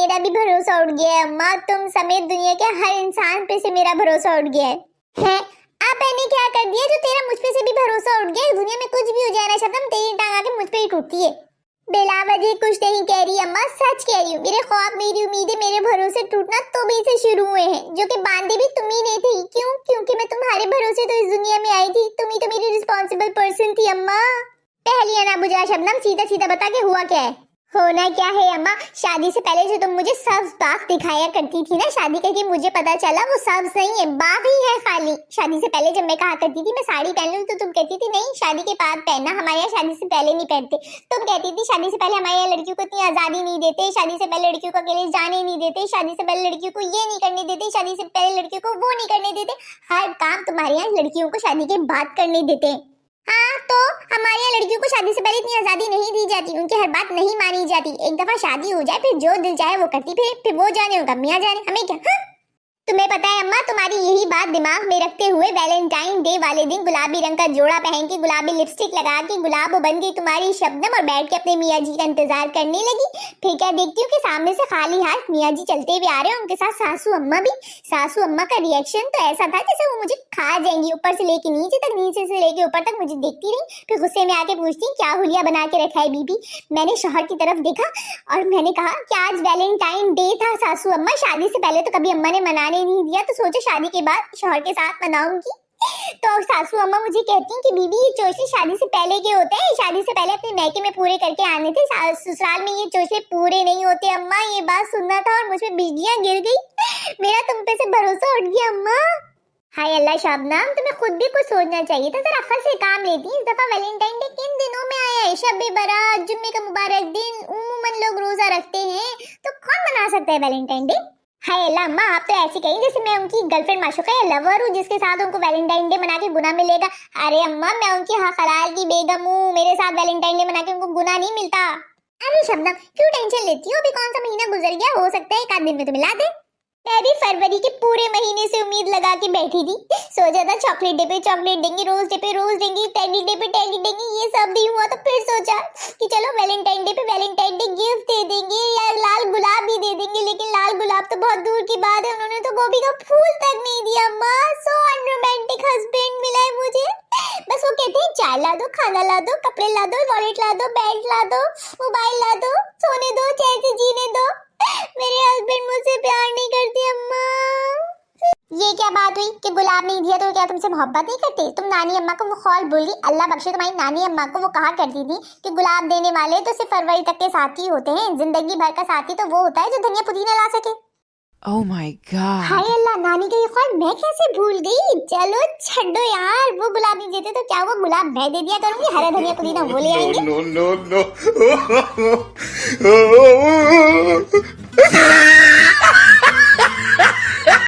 मेरा भी भरोसा उठ गया है अम्मा, तुम समेत दुनिया के हर इंसान पे से मेरा भरोसा उठ गया है? अब मैंने क्या कर दिया जो तेरा मुझ पे से भी भरोसा उठ गया? दुनिया में कुछ भी हो जाए ना शबनम, तेरी टांग आके मुझ पे ही टूटती है। बेलावजी कुछ नहीं कह रही अम्मा, सच कह रही हूँ। मेरे ख्वाब, मेरी उम्मीदें, मेरे भरोसे टूटना तो भी से शुरू हुए हैं, जो कि बांधे भी तुम ही नहीं थे। क्यों? क्योंकि मैं तुम्हारे भरोसे तो इस दुनिया में आई थी, तुम ही तो मेरी रिस्पॉन्सिबल पर्सन थी अम्मा। पहली ना बुझा शबनम, सीधा सीधा बता के हुआ क्या है? होना क्या है अम्मा, शादी से पहले जो तुम मुझे सब बात दिखाया करती थी ना, शादी करके मुझे पता चला वो सब नहीं है, बात ही है खाली। शादी से पहले जब मैं कहा करती थी मैं साड़ी पहन लूं तो तुम कहती थी नहीं शादी के बाद पहनना, हमारे यहाँ शादी से पहले नहीं पहनते। तुम कहती थी शादी से पहले हमारे यहाँ लड़कियों को इतनी आजादी नहीं देते, शादी से पहले लड़कियों को अकेले जाने नहीं देते, शादी से पहले लड़कियों को ये नहीं करने देते, शादी से पहले लड़कियों को वो नहीं करने देते। हर काम तुम्हारे यहाँ लड़कियों को शादी के बाद करने देते। हाँ तो हमारे यहाँ लड़कियों को शादी से पहले इतनी आजादी नहीं दी जाती, उनकी हर बात नहीं मानी जाती। एक दफा शादी हो जाए फिर जो दिल चाहे वो करती, फिर वो जाने उनका मियाँ जाने, हमें क्या? हाँ? तुम्हें पता है अम्मा, तुम्हारी यही बात दिमाग में रखते हुए वैलेंटाइन डे वाले दिन गुलाबी रंग का जोड़ा पहन के, गुलाबी लिपस्टिक लगा के गुलाब बन गई तुम्हारी शबनम और बैठ के अपने मियाँ जी का इंतजार करने लगी। फिर क्या देखती हूँ कि सामने से खाली हाथ मियाँ जी चलते हुए आ रहे हैं, उनके साथ सासू अम्मा भी। सासू अम्मा का रिएक्शन तो ऐसा था जैसे वो मुझे खा जाएंगी, ऊपर से लेके नीचे तक, नीचे से लेके ऊपर तक मुझे देखती रही। फिर गुस्से में आके पूछती क्या हुलिया बना के रखा है बीबी? मैंने शौहर की तरफ देखा और मैंने कहा कि आज वैलेंटाइन डे था सासू अम्मा, शादी से पहले तो कभी अम्मा ने मनाने नहीं दिया, तो सोचे शादी के बाद शौहर के साथ मनाऊंगी। तो सासू अम्मा मुझे कहती हैं कि बीबी ये चोचले शादी से पहले के होते हैं, शादी से पहले अपने मैके में पूरे करके आने थे, ससुराल में ये चोचले पूरे नहीं होते अम्मा। ये बात सुनना था और मुझ पे बिजलियां गिर गई, मेरा तुम पे से भरोसा उठ गया अम्मा। हाय अल्लाह शबनम, तुम्हें खुद भी कुछ सोचना चाहिए था, जरा अक्ल से काम लेती। इस दफा वैलेंटाइन डे किन दिनों में आया है? शब बारात, जुम्मे का मुबारक दिन, उम्मन लोग रोजा रखते हैं, तो कौन मना सकता है वैलेंटाइन डे? हाय अल्लाह अम्मा, आप तो ऐसी कहीं जैसे मैं उनकी गर्लफ्रेंड माशूका या लवर हूँ जिसके साथ उनको वैलेंटाइन डे मना के गुनाह मिलेगा। अरे अम्मा मैं उनकी हलाल की बेगम हूँ, मेरे साथ वैलेंटाइन डे मना के उनको गुनाह नहीं मिलता। अरे शबनम क्यों टेंशन लेती हो? अभी कौन सा महीना गुजर गया, हो सकता है एक आध दिन में तो मिला दे। मैं भी फरवरी के पूरे महीने से उम्मीद लगा के बैठी थी, सोचा था चॉकलेट डे पे चॉकलेट देंगी, रोज डे पे रोज देंगी, टेडी डे पे टेडी देंगी, ये सब भी हुआ। तो फिर सोचा कि चलो वैलेंटाइन डे पे वैलेंटाइन डे गिफ्ट दे देंगे या लाल गुलाब भी दे देंगे, लेकिन लाल गुलाब तो बहुत दूर की बात है, उन्होंने तो गोभी का फूल तक नहीं दिया। माँ सो अनरोमांटिक हस्बैंड मिला है मुझे। बस वो कहते हैं चाय ला दो, खाना ला दो, कपड़े ला दो, वॉलेट ला दो, बैग ला दो, मोबाइल ला दो, सोने दो, चैन से जीने दो। मेरे हस्बैंड मुझसे प्यार नहीं करते अम्मा। ये क्या बात हुई कि गुलाब नहीं दिया तो क्या तुमसे मोहब्बत नहीं करते? तुम नानी अम्मा को वो खौल भूल गई? अल्लाह बख्शे तुम्हारी नानी अम्मा को, वो कहा करती थी कि गुलाब देने वाले तो सिर्फ फरवरी तक के साथी होते हैं, जिंदगी भर का साथी तो वो होता है जो धनिया पुदीना ला सके। Oh my God. हाय अल्लाह, नानी का ये ख्वाब मैं कैसे भूल गई? चलो छड्डो यार, वो गुलाब नहीं देते तो क्या वो गुलाब मैं दे दिया करूंगी, हरा धनिया पुदीना वो ले आएंगे। No, no, no, no.